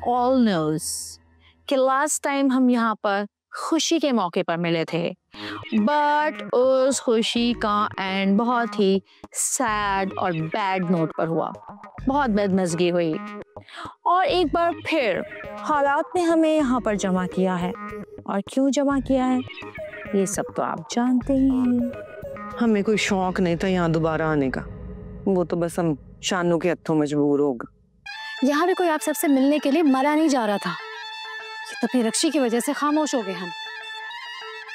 All knows कि last time हम यहाँ पर खुशी के मौके पर मिले थे, बट उस खुशी का एंड बहुत ही सैड और बैड नोट पर हुआ। बहुत बदमज़गी हुई और एक बार फिर हालात ने हमें यहाँ पर जमा किया है। और क्यों जमा किया है ये सब तो आप जानते ही हैं। हमें कोई शौक नहीं था यहाँ दोबारा आने का, वो तो बस हम शानू के हत्थों मजबूर हो गए। यहाँ भी कोई आप सबसे मिलने के लिए मरा नहीं जा रहा था, ये तो रक्षी की वजह से खामोश हो गए हम।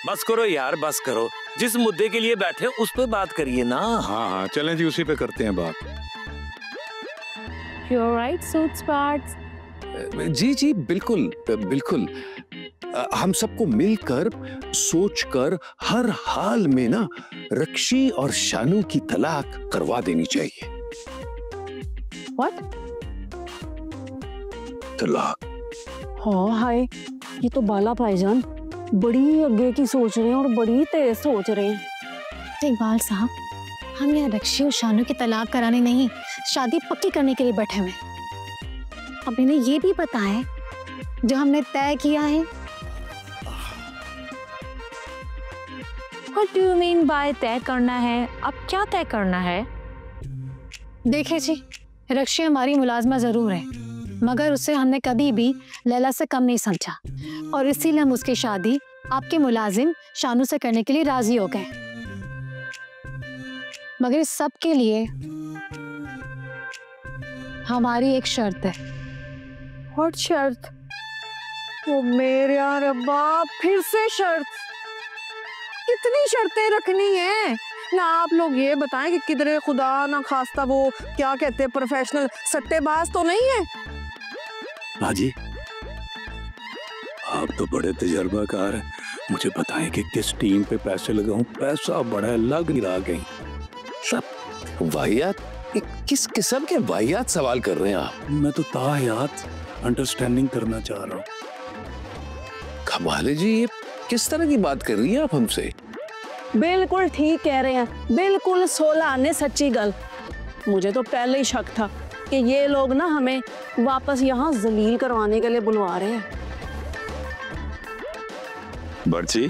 बस करो यार, बस करो। जिस मुद्दे के लिए बैठे उस पे बात करिए ना। हाँ हाँ चलें जी, उसी पे करते हैं बात। You're right, Suits Parts. जी जी बिल्कुल बिल्कुल। हम सबको मिलकर सोचकर हर हाल में ना रक्षी और शानू की तलाक करवा देनी चाहिए। What? तलाक। हाँ हाय, ये तो बाला भाईजान बड़ी आगे की सोच रहे हैं और बड़ी तेज सोच रहे हैं। इकबाल साहब, हम यहाँ रक्षी और शानू की तलाक कराने नहीं, शादी पक्की करने के लिए बैठे हुए हैं। अब इन्हें ये भी पता है जो हमने तय किया है। What do you mean by तय करना है? अब क्या तय करना है? देखिए जी, रक्षी हमारी मुलाजमा जरूर है, मगर उसे हमने कभी भी लैला से कम नहीं समझा और इसीलिए हम उसकी शादी आपके मुलाजिम शानू से करने के लिए राजी हो गए। मगर इस सब के लिए हमारी एक शर्त है। What शर्त? वो मेरे रब्बा, फिर से शर्त? कितनी शर्तें रखनी है ना? आप लोग ये बताएं कि किधरे खुदा ना खास्ता वो क्या कहते हैं प्रोफेशनल सट्टेबाज तो नहीं है? हाजी, आप तो बड़े तजर्बाकार हैं, मुझे बताएं कि किस टीम पे पैसे लगाऊं। पैसा बड़ा है, लग नहीं रहा कहीं। सब वाहियात, किस किस्म के वाहियात सवाल कर रहे हैं आप? मैं तो ताहयात अंडरस्टैंडिंग करना चाह रहा हूँ। कमाल है जी, ये किस तरह की बात कर रही हैं आप हमसे? बिल्कुल ठीक कह रहे हैं, बिल्कुल 16 आने सच्ची गल। मुझे तो पहले ही शक था कि ये लोग ना हमें वापस यहाँ जलील करवाने के लिए बुलवा रहे हैं। बर्ची,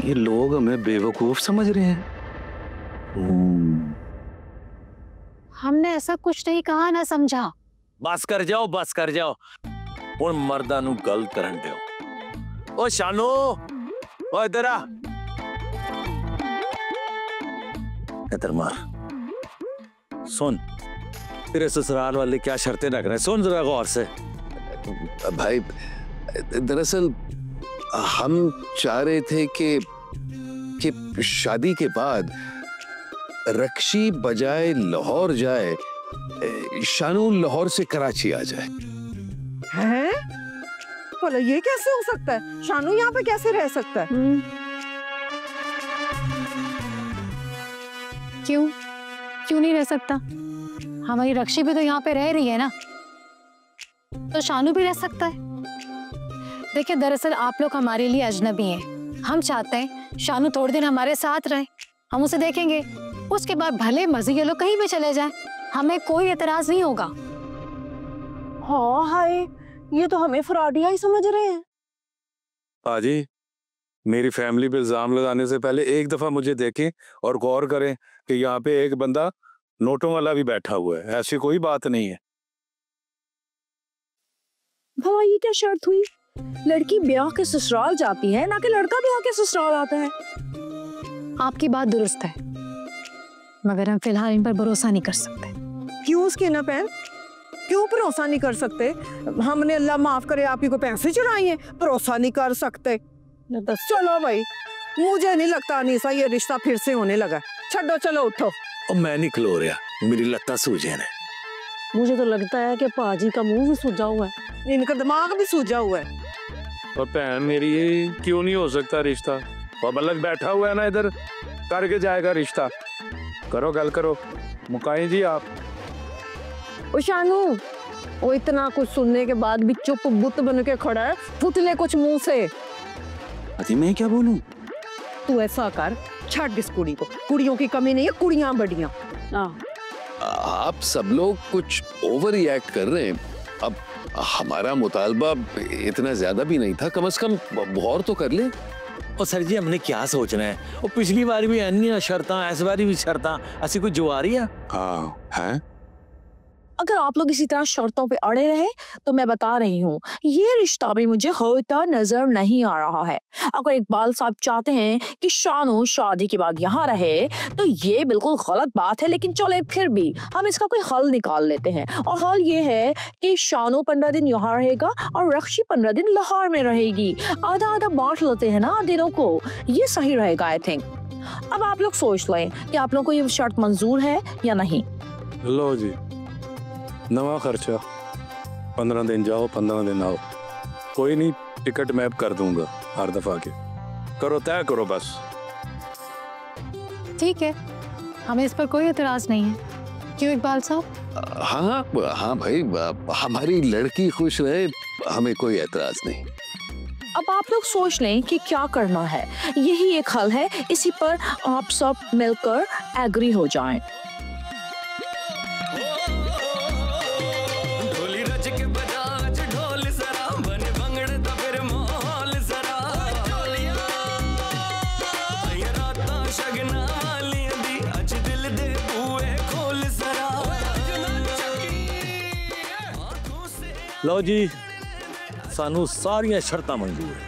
ये लोग हमें बेवकूफ समझ रहे हैं। हमने ऐसा कुछ नहीं कहा ना समझा। बस कर जाओ, बस कर जाओ। उन मर्दा नू गल करन दियो। ओ शानू, ओ इधर आ। इधर मार। सुन, तेरे ससुराल वाले क्या शर्तें रख रहे हैं, सुन जरा गौर से। भाई दरअसल हम चाह रहे थे कि शादी के बाद रक्षी बजाय लाहौर जाए, शानू लाहौर से कराची आ जाए। हैं? बोला ये कैसे हो सकता है? शानू यहाँ पे कैसे रह सकता है? क्यों नहीं रह सकता? हमारी रक्षी भी तो यहाँ पे रह रही है ना, तो शानू भी रह सकता है। देखिए, दरअसल आप लोग हमारे लिए अजनबी हैं। हम चाहते हैं शानू थोड़े दिन हमारे साथ रहे, हम उसे देखेंगे, उसके बाद भले मर्जी ये लोग कहीं भी चले जाएं, हमें कोई एतराज नहीं होगा। हाँ हाय, ये तो हमें फ्रॉडिया ही समझ रहे हैं। हाजी, मेरी फैमिली पे इल्जाम लगाने से पहले एक दफा मुझे देखें और गौर करें कि यहाँ पे एक बंदा नोटों वाला भी बैठा हुआ है। ऐसी कोई बात नहीं है। भला ये क्या शर्त हुई? लड़की ब्याह के ससुराल जाती है ना कि लड़का ब्याह के ससुराल आता है? आपकी बात दुरुस्त है, मगर हम फिलहाल इन पर भरोसा नहीं कर सकते। क्यों उसके न पैन? क्यों भरोसा नहीं कर सकते? हमने अल्लाह माफ करे आपकी को पैसे चुराए हैं, भरोसा नहीं कर सकते? चलो भाई, मुझे नहीं लगता अनीसा ये रिश्ता फिर से होने लगा। छड्डो, चलो उठो। और मैं नहीं खलो रहा, मेरी लत्ता सूजे ने। मुझे तो लगता है कि पाजी का मुंह भी सूजा हुआ है, इनका दिमाग भी सूजा हुआ है। और बहन मेरी, ये क्यों नहीं हो सकता रिश्ता? और बल्लक बैठा हुआ है ना इधर, करके जाएगा रिश्ता। करो गल करो, मुकाई जी आप। ओ शानू, वो इतना कुछ सुनने के बाद भी चुप बुत बन के खड़ा है, फुटले कुछ मुंह से। अजी मैं क्या बोलूं? तू ऐसा कर, छाड़ इस कुड़ी को। कुड़ियों की कमी नहीं है, कुड़ियां बढ़ियां। आप सब लोग कुछ ओवर रिएक्ट कर रहे हैं। अब हमारा मुतालबा इतना ज्यादा भी नहीं था, कम से कम गौर तो कर ले। और सर जी हमने क्या सोचना है, और पिछली बार भी अन्य शर्तां, इस बार भी शर्तां, ऐसी कोई जो आ रही है? हाँ है। अगर आप लोग इसी तरह शर्तों पे अड़े रहे तो मैं बता रही हूँ ये रिश्ता भी मुझे होता नजर नहीं आ रहा है। अगर इकबाल साहब चाहते हैं कि शानू शादी के बाद यहाँ रहे तो ये बिल्कुल गलत बात है, लेकिन चले फिर भी हम इसका कोई हल निकाल लेते हैं। और हल ये है कि शानू 15 दिन यहाँ रहेगा और रक्षी 15 दिन लाहौर में रहेगी। आधा आधा बांट लेते हैं ना दिनों को, ये सही रहेगा आई थिंक। अब आप लोग सोच लें कि आप लोग को ये शर्त मंजूर है या नहीं। लो जी, नवा खर्चा, 15 दिन जाओ 15 दिन आओ। कोई नहीं, टिकट मैं कर दूंगा हर दफा के। करो, तय करो बस। ठीक है, हमें इस पर कोई एतराज नहीं है। क्यों इकबाल साहब? हाँ हाँ भाई, हमारी लड़की खुश रहे, हमें कोई एतराज नहीं। अब आप लोग सोच लें कि क्या करना है, यही एक हल है, इसी पर आप सब मिलकर एग्री हो जाएं। लो जी, सानू सारियां शर्तां मंजूर है।